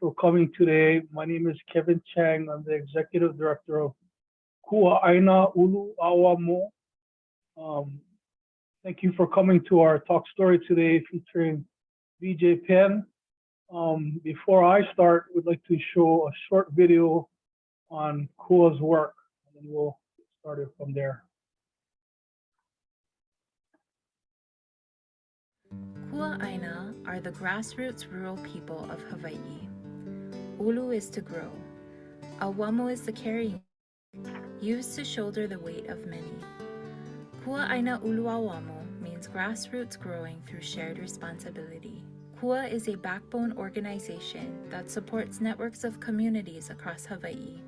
for coming today. My name is Kevin Chang. I'm the Executive Director of Kua'aina Ulu'awamo. Um, Thank you for coming to our talk story today featuring BJ Penn. Before I start, we'd like to show a short video on Kua's work, and then we'll get started from there. Kua'aina are the grassroots rural people of Hawaii. Ulu is to grow. Awamo is the carrying, used to shoulder the weight of many. Kua'aina Ulu'awamo means grassroots growing through shared responsibility. Kua is a backbone organization that supports networks of communities across Hawaii.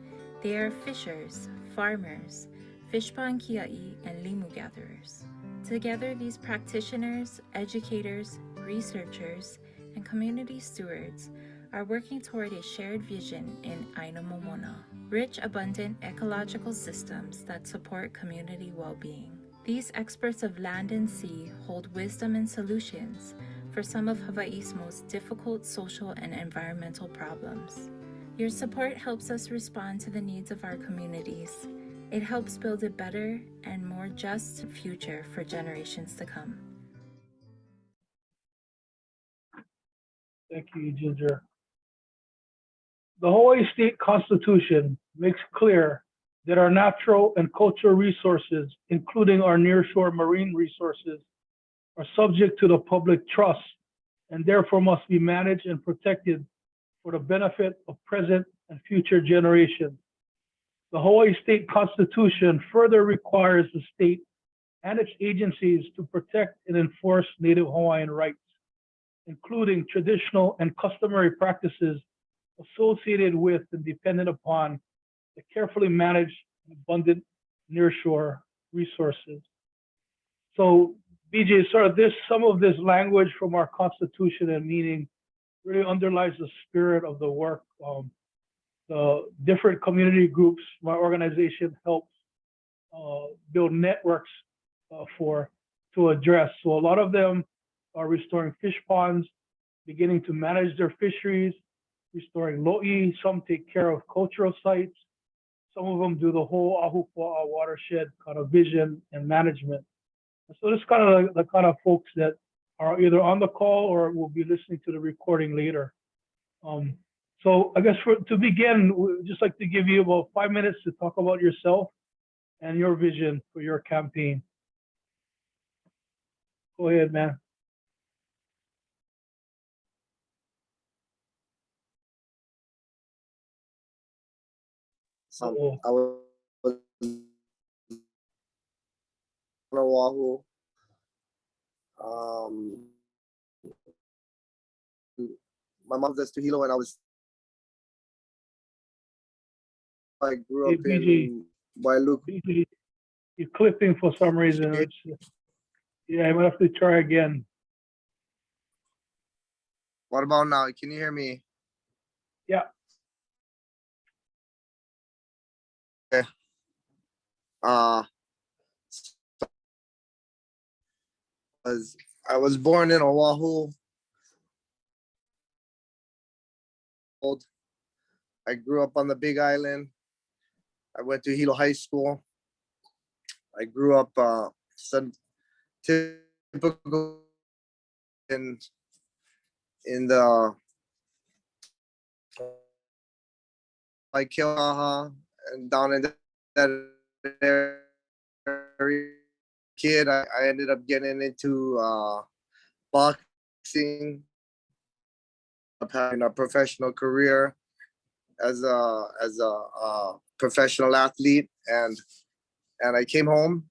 They are fishers, farmers, fish pond kia'i, and limu gatherers. Together, these practitioners, educators, researchers, and community stewards are working toward a shared vision in Aina Momona, rich, abundant ecological systems that support community well-being. These experts of land and sea hold wisdom and solutions for some of Hawaii's most difficult social and environmental problems. Your support helps us respond to the needs of our communities. It helps build a better and more just future for generations to come. Thank you, Ginger. The Hawaii State Constitution makes clear that our natural and cultural resources, including our nearshore marine resources, are subject to the public trust and therefore must be managed and protected for the benefit of present and future generations. The Hawaii State Constitution further requires the state and its agencies to protect and enforce Native Hawaiian rights, including traditional and customary practices associated with and dependent upon the carefully managed and abundant nearshore resources. So, BJ, sort of some of this language from our Constitution and meaning really underlies the spirit of the work. The different community groups my organization helps build networks to address. So a lot of them are restoring fish ponds, beginning to manage their fisheries, restoring lo'i. Some take care of cultural sites. Some of them do the whole Ahupua'a watershed kind of vision and management. And so this is kind of the kind of folks that are either on the call or will be listening to the recording later. So I guess to begin, we'd just like to give you about 5 minutes to talk about yourself and your vision for your campaign. Go ahead, man. I was on Oahu. My mom does to Hilo, and I grew up in Wailuku. You're clipping for some reason. Yeah, I'm gonna have to try again. What about now? Can you hear me? Yeah. Okay. I was born in Oahu. I grew up on the Big Island. I went to Hilo High School. I grew up some typical in the like Kilaha and down in that area. Kid, I ended up getting into boxing, having a professional career as a professional athlete, and I came home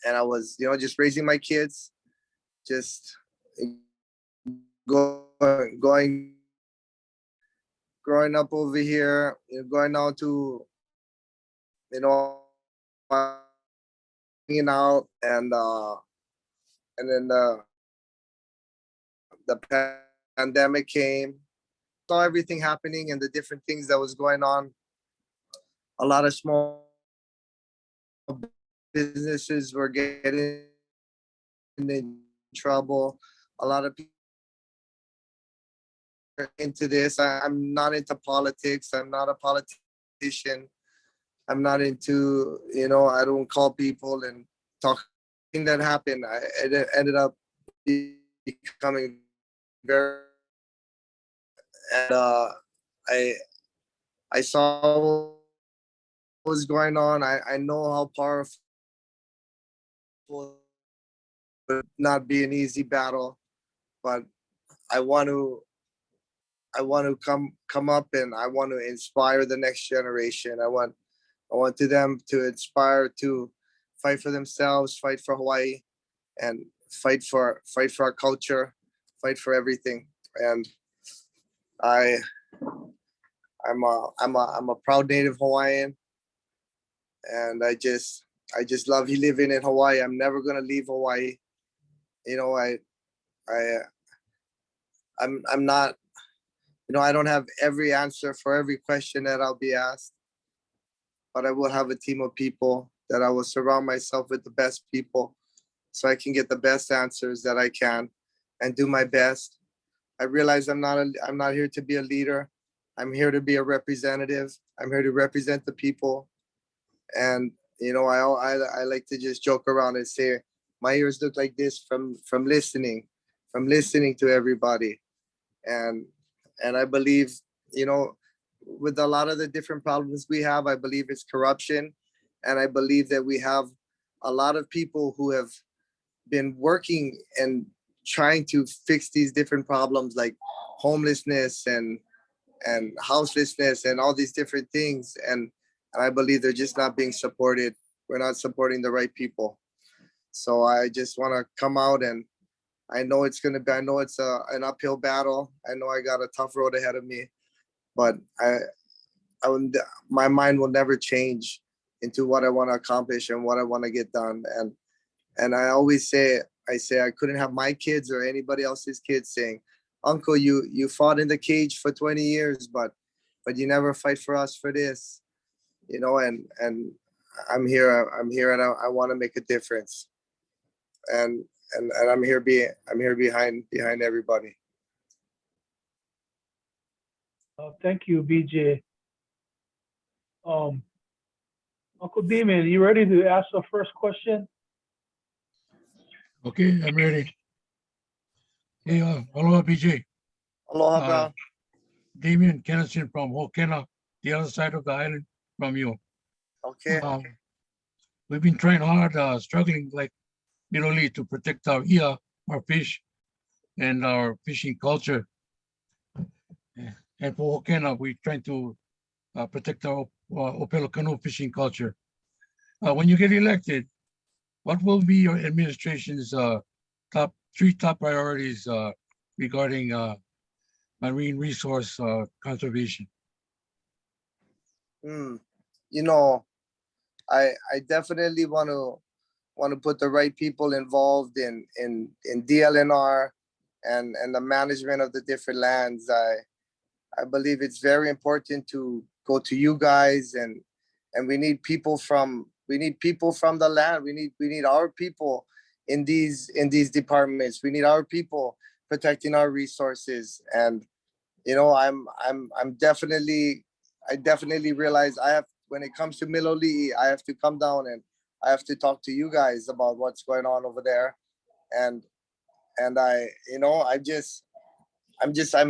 and I was just raising my kids, just growing up over here, going out to hanging out, and then the pandemic came, saw everything happening and the different things that was going on. A lot of small businesses were getting in trouble. A lot of into this. I'm not into politics. I'm not a politician. I'm not into, I don't call people and talk. Thing that happened, it ended up becoming very, and I saw what was going on. I know how powerful it would not be an easy battle, but I want to come up, and I want to inspire the next generation. I want them to inspire to fight for themselves, fight for Hawaii, and fight for our culture, fight for everything. And I'm a proud native Hawaiian, and I just love living in Hawaii. I'm never gonna leave Hawaii. I'm not, I don't have every answer for every question that I'll be asked, but I will have a team of people that I will surround myself with the best people so I can get the best answers that I can and do my best. I realize I'm not here to be a leader. I'm here to be a representative. I'm here to represent the people. And, I like to just joke around and say, my ears look like this from listening to everybody. And I believe, with a lot of the different problems we have, I believe it's corruption. And I believe that we have a lot of people who have been working and trying to fix these different problems like homelessness and houselessness and all these different things. And I believe they're just not being supported. We're not supporting the right people. So I just want to come out, and I know it's an uphill battle. I know I got a tough road ahead of me, but my mind will never change into what I want to accomplish and what I want to get done. And I always say I couldn't have my kids or anybody else's kids saying, "Uncle, you fought in the cage for 20 years, but you never fight for us for this," and I'm here and I want to make a difference. And I'm here behind everybody. Thank you, BJ. Uncle Damien, you ready to ask the first question? Okay, I'm ready. Hey, aloha, BJ. Aloha, bro. Damien Kenison from Hoʻokena, the other side of the island from you. Okay. We've been trying hard, struggling like Miloliʻi to protect our ia, our fish, and our fishing culture. And for Hoʻokena, we're trying to protect our Opelo canoe fishing culture. When you get elected, what will be your administration's top priorities regarding marine resource conservation? I definitely want to put the right people involved in DLNR and the management of the different lands. I believe it's very important to go to you guys, and we need people from the land. We need our people in these departments. We need our people protecting our resources. And I definitely realize when it comes to Miloliʻi, I have to come down and I have to talk to you guys about what's going on over there. And I'm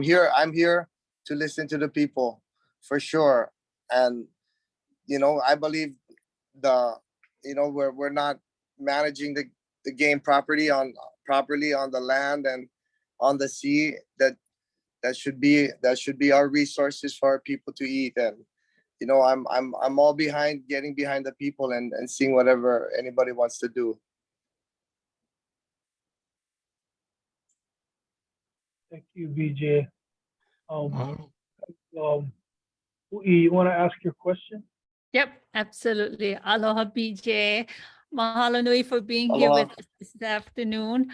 here to listen to the people for sure. And I believe we're not managing the game properly on the land and on the sea. That should be our resources for our people to eat. And I'm all behind getting behind the people and seeing whatever anybody wants to do. Thank you, BJ. Mahalo. Uʻi, you want to ask your question? Yep, absolutely. Aloha, BJ. Mahalo nui for being here Aloha. with us this afternoon.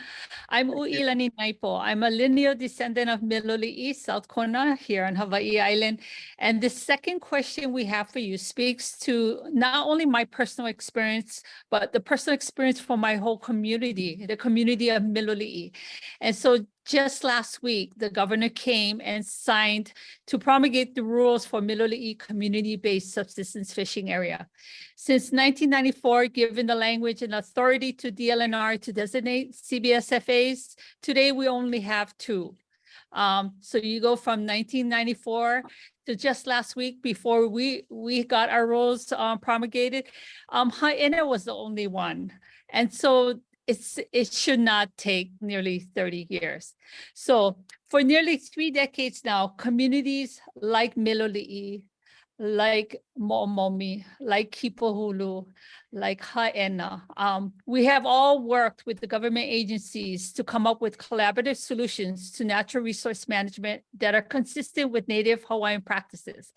I'm Uʻilani Naipo. I'm a lineal descendant of Miloliʻi, South Kona, here on Hawaii Island. And the second question we have for you speaks to not only my personal experience, but the personal experience for my whole community, the community of Miloliʻi. And so just last week, the governor came and signed to promulgate the rules for Miloliʻi community-based subsistence fishing area. Since 1994, given the language and authority to DLNR to designate CBSFAs, today we only have 2. So you go from 1994 to just last week before we got our rules promulgated. Hāʻena was the only one. And so it should not take nearly 30 years. So for nearly 3 decades now, communities like Miloliʻi, like Moʻomomi, like Kipahulu, like Hāʻena, we have all worked with the government agencies to come up with collaborative solutions to natural resource management that are consistent with Native Hawaiian practices.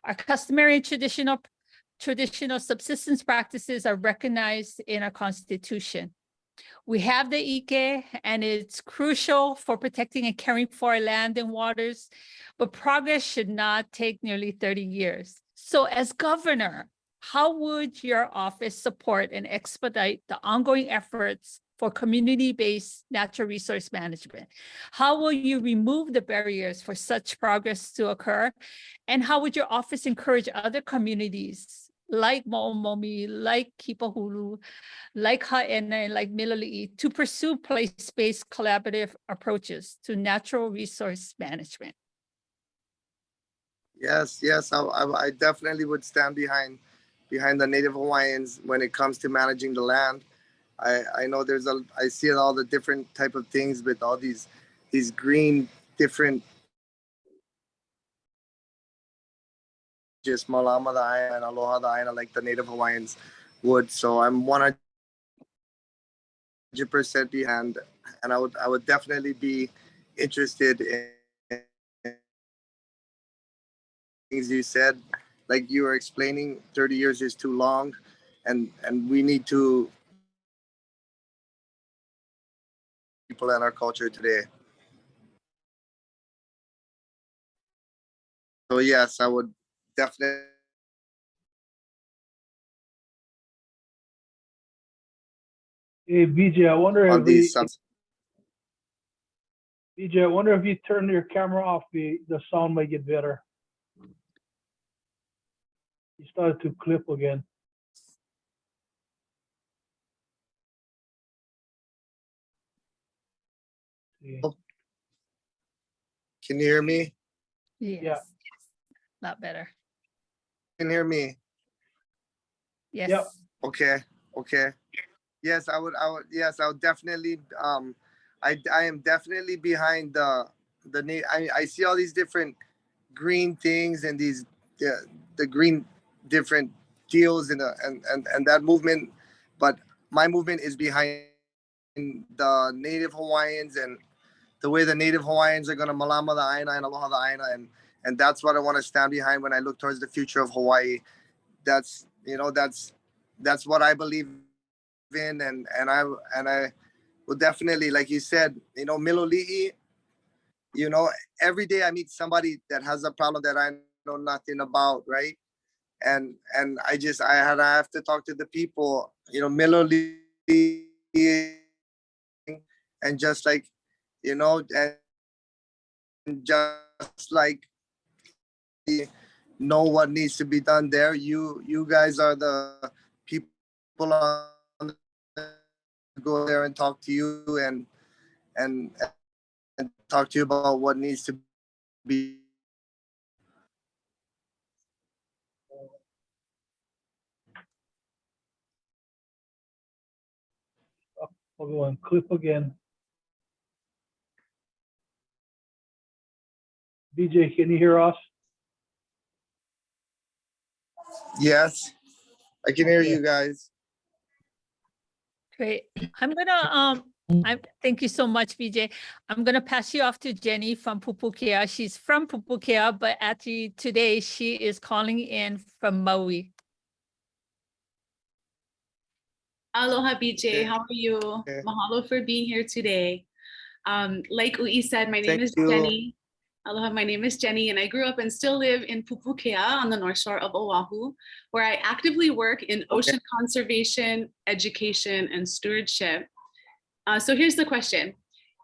Our customary and traditional subsistence practices are recognized in our Constitution. We have the ʻike, and it's crucial for protecting and caring for our land and waters, but progress should not take nearly 30 years. So as governor, how would your office support and expedite the ongoing efforts for community-based natural resource management? How will you remove the barriers for such progress to occur? And how would your office encourage other communities like Moʻomomi, like Kipahulu, like Hāʻena, and like Miloliʻi to pursue place-based collaborative approaches to natural resource management? Yes, I definitely would stand behind the Native Hawaiians when it comes to managing the land. I know I see all the different type of things with all these green different just malama the ʻāina and aloha the ʻāina like the Native Hawaiians would. So I'm 100% behind, and I would definitely be interested in things you said. Like you were explaining, 30 years is too long, and we need to people in our culture today. So yes, I would definitely. Hey, BJ, I wonder On if these BJ, I wonder if you turn your camera off, the sound might get better. You started to clip again. See. Can you hear me? Yes. Yeah. A lot better. Can you hear me? Yes. Yep. Okay. Yes, I would definitely I am definitely behind I see all these different green things and these the green different deals and that movement, but my movement is behind the Native Hawaiians and the way the Native Hawaiians are gonna malama the ʻāina and aloha the ʻāina, and that's what I want to stand behind when I look towards the future of Hawaii. That's what I believe in, and I will definitely, like you said, Miloliʻi, every day I meet somebody that has a problem that I know nothing about, right? And I have to talk to the people, Miloliʻi, and just like, and just like know what needs to be done there. You guys are the people on go there and talk to you and talk to you about what needs to be. I'll go and clip again. BJ, can you hear us? Yes, I can hear Okay. you guys. Great. I'm gonna thank you so much, BJ. I'm gonna pass you off to Jenny from Pūpūkea. She's from Pūpūkea, but actually today she is calling in from Maui. Aloha, BJ. Okay. How are you? Okay. Mahalo for being here today. Like Uʻi said, my name Thank is you. Jenny. Aloha, my name is Jenny, and I grew up and still live in Pūpūkea on the North Shore of Oahu, where I actively work in ocean conservation, education, and stewardship. So here's the question.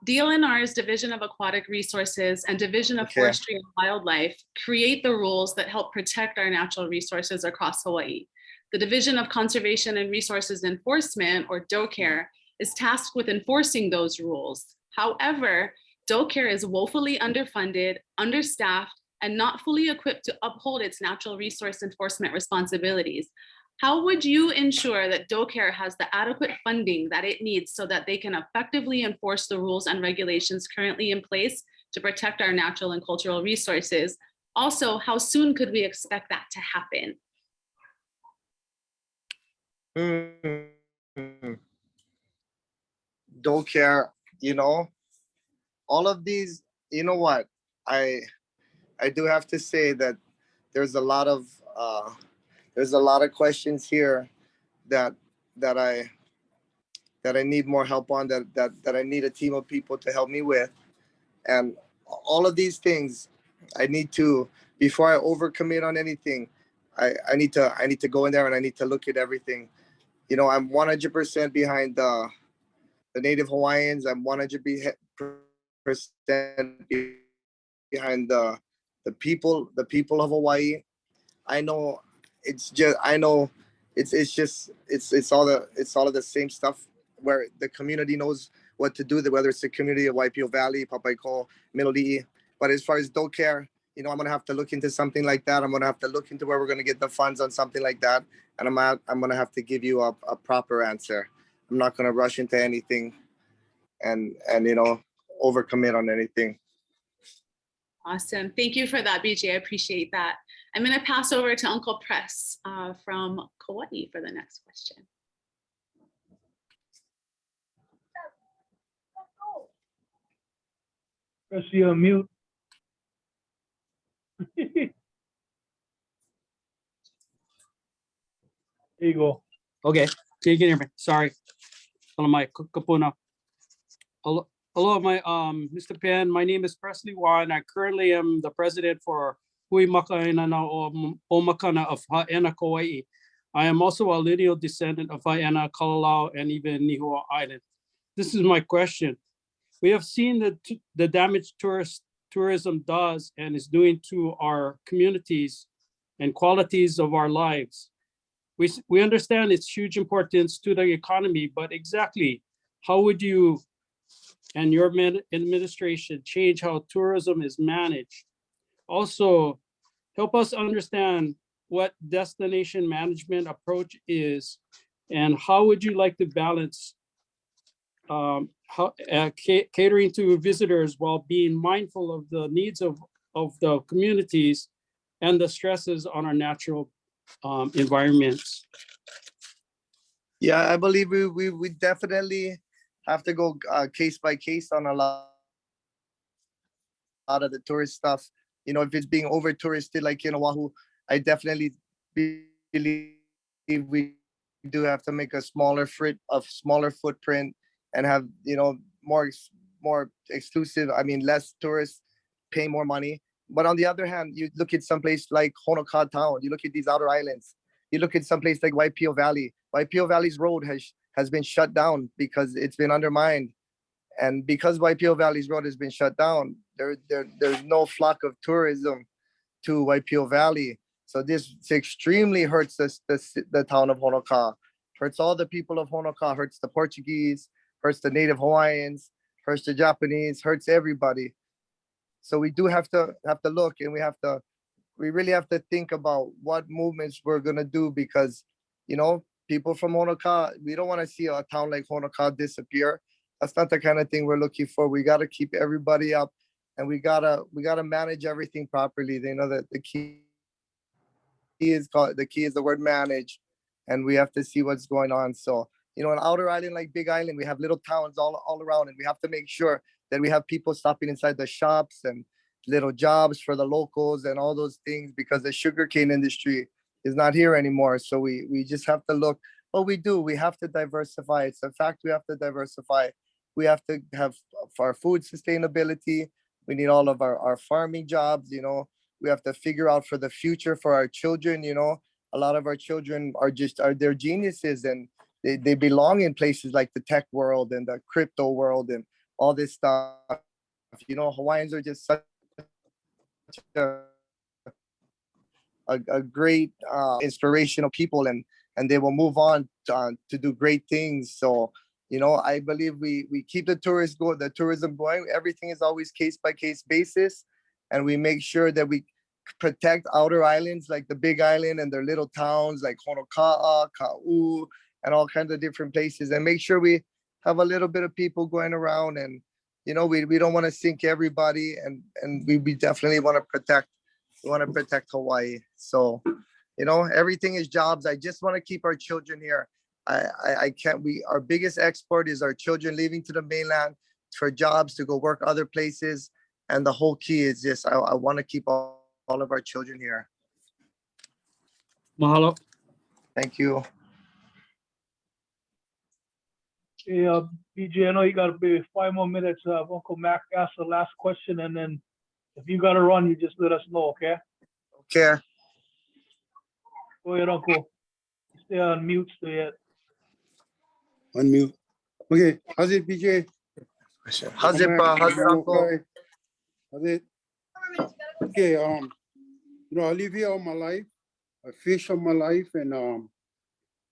DLNR's Division of Aquatic Resources and Division of Okay. Forestry and Wildlife create the rules that help protect our natural resources across Hawaii. The Division of Conservation and Resources Enforcement, or DOCARE, is tasked with enforcing those rules. However, DOCARE is woefully underfunded, understaffed, and not fully equipped to uphold its natural resource enforcement responsibilities. How would you ensure that DOCARE has the adequate funding that it needs so that they can effectively enforce the rules and regulations currently in place to protect our natural and cultural resources? Also, how soon could we expect that to happen? Don't care, you know, all of these, you know what? I do have to say that there's a lot of questions here that that I need more help on, that I need a team of people to help me with. And all of these things, I need to, before I overcommit on anything, I need to go in there and I need to look at everything. You know, I'm 100% behind the Native Hawaiians. I'm 100% behind the people of Hawaii. I know it's all of the same stuff where the community knows what to do, whether it's the community of Waipio Valley, Papaiko, Miloliʻi. But as far as don't care, you know, I'm gonna have to look into something like that. I'm gonna have to look into where we're gonna get the funds on something like that, and I'm gonna have to give you a proper answer. I'm not gonna rush into anything and you know, overcommit on anything. Awesome. Thank you for that, BJ. I appreciate that. I'm going to pass over to Uncle Press from Kauai for the next question. Press you on mute. There you go. Okay, can you hear me? Sorry. Hello, my kapuna. Hello, my Mr. Penn. My name is Presley Wann. I currently am the president for Hui Makaina na o Makana of Hāʻena, Kauai. I am also a lineal descendant of Hāʻena, Kalalau, and even Nihoa Island. This is my question. We have seen the damage tourism does and is doing to our communities and qualities of our lives. We understand its huge importance to the economy, but exactly how would you and your administration change how tourism is managed? Also, help us understand what destination management approach is, and how would you like to balance catering to visitors while being mindful of the needs of the communities and the stresses on our natural environments? Yeah, I believe we definitely have to go case by case on a lot of the tourist stuff. You know, if it's being over touristed like in Oahu, I definitely believe we do have to make a smaller footprint and have, you know, more exclusive. I mean, less tourists, pay more money. But on the other hand, you look at some place like Hoʻokena town. You look at these outer islands. You look at some place like Waipio Valley. Waipio Valley's road has been shut down because it's been undermined. And because Waipio Valley's road has been shut down, there's no flock of tourism to Waipio Valley. So this extremely hurts the town of Hoʻokena, hurts all the people of Hoʻokena, hurts the Portuguese, hurts the Native Hawaiians, hurts the Japanese, hurts everybody. So we do have to look, and we really have to think about what movements we're gonna do, because, you know, people from Hoʻokena, we don't want to see a town like Hoʻokena disappear. That's not the kind of thing we're looking for. We got to keep everybody up, and we gotta manage everything properly. They know that the key is the word manage, and we have to see what's going on. So, you know, an outer island like Big Island, we have little towns all around, and we have to make sure that we have people stopping inside the shops and little jobs for the locals and all those things, because the sugarcane industry is not here anymore. So we just have to look. What we do, we have to diversify. It's a fact, we have to diversify. We have to have our food sustainability. We need all of our farming jobs, you know. We have to figure out for the future for our children, you know. A lot of our children they're geniuses, and they belong in places like the tech world and the crypto world, and all this stuff. You know, Hawaiians are just such a great inspirational people, and they will move on to do great things. So, you know, I believe we keep the tourism going. Everything is always case by case basis, and we make sure that we protect outer islands like the Big Island and their little towns like Honoka'a, Ka'u, and all kinds of different places, and make sure we have a little bit of people going around. And you know, we don't want to sink everybody, and we definitely want to protect Hawaii. So, you know, everything is jobs. I just want to keep our children here. I can't. Our biggest export is our children leaving to the mainland for jobs to go work other places, and the whole key is just I want to keep all of our children here. Mahalo. Thank you. Hey, BJ, I know you got maybe 5 more minutes. Uncle Mac asked the last question, and then if you got to run, you just let us know, okay? Okay. Go ahead, Uncle. Stay on mute, stay yet. Unmute. Okay, how's it, BJ? How's it, Uncle? Okay. How's it? Okay, you know, I live here all my life. I fish all my life, and I'm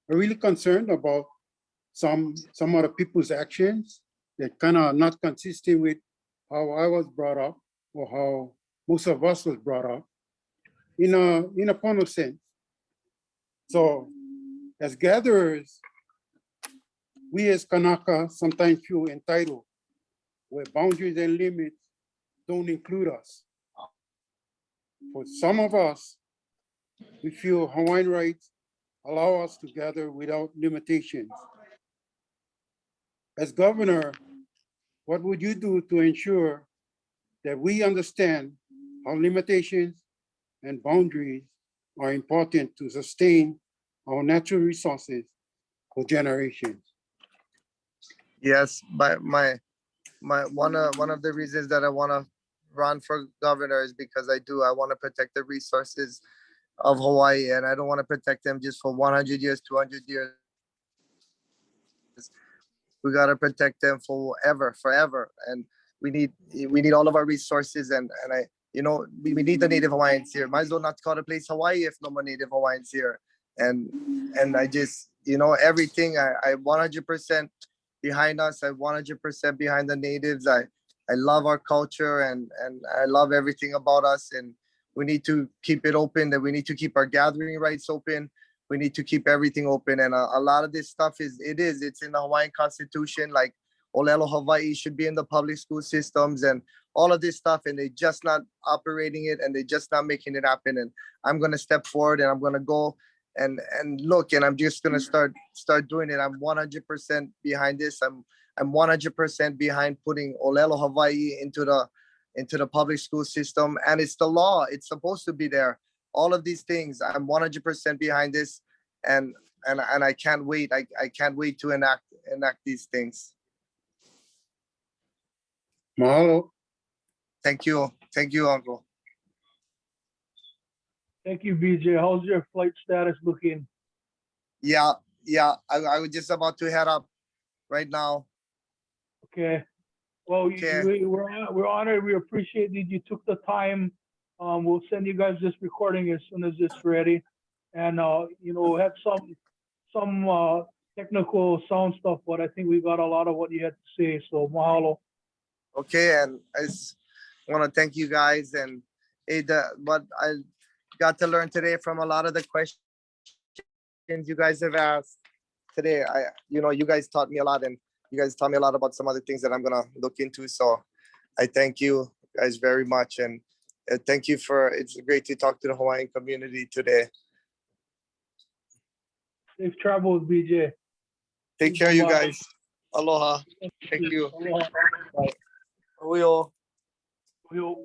really concerned about some other people's actions that kind of not consistent with how I was brought up, or how most of us was brought up, in a point of sense. So, as gatherers, we as Kanaka sometimes feel entitled, where boundaries and limits don't include us. For some of us, we feel Hawaiian rights allow us to gather without limitations. As governor, what would you do to ensure that we understand how limitations and boundaries are important to sustain our natural resources for generations? Yes, my one of the reasons that I want to run for governor is because I want to protect the resources of Hawaii, and I don't want to protect them just for 100 years, 200 years. We got to protect them forever, and we need all of our resources, and we need the Native Hawaiians here. Might as well not call the place Hawaii if no more Native Hawaiians here. And I just, everything, I 100% behind us. I 100% behind the natives. I love our culture, and I love everything about us, and we need to keep it open, that we need to keep our gathering rights open. We need to keep everything open. And a lot of this stuff it's in the Hawaiian Constitution, like Olelo Hawaii should be in the public school systems and all of this stuff, and they just not operating it, and they just not making it happen. And I'm going to step forward, and I'm going to go and look, and I'm just going to start doing it. I'm 100% behind this. I'm 100% behind putting Olelo Hawaii into the public school system, and it's the law. It's supposed to be there. All of these things, I'm 100% behind this, and I can't wait. I can't wait to enact these things. Mahalo. Thank you, Uncle. Thank you, BJ. How's your flight status looking? Yeah. I was just about to head up right now. Okay. Well, Okay. we're honored. We appreciate that you took the time. We'll send you guys this recording as soon as it's ready, and had some technical sound stuff, but I think we got a lot of what you had to say. So mahalo. Okay, and I just want to thank you guys, and what I got to learn today from a lot of the questions you guys have asked today. You guys taught me a lot, and you guys taught me a lot about some other things that I'm gonna look into. So I thank you guys very much, and thank you it's great to talk to the Hawaiian community today. Safe travels, BJ. Take care, you guys. Aloha. Thank you. Aloha. Bye. Oyo. Oyo.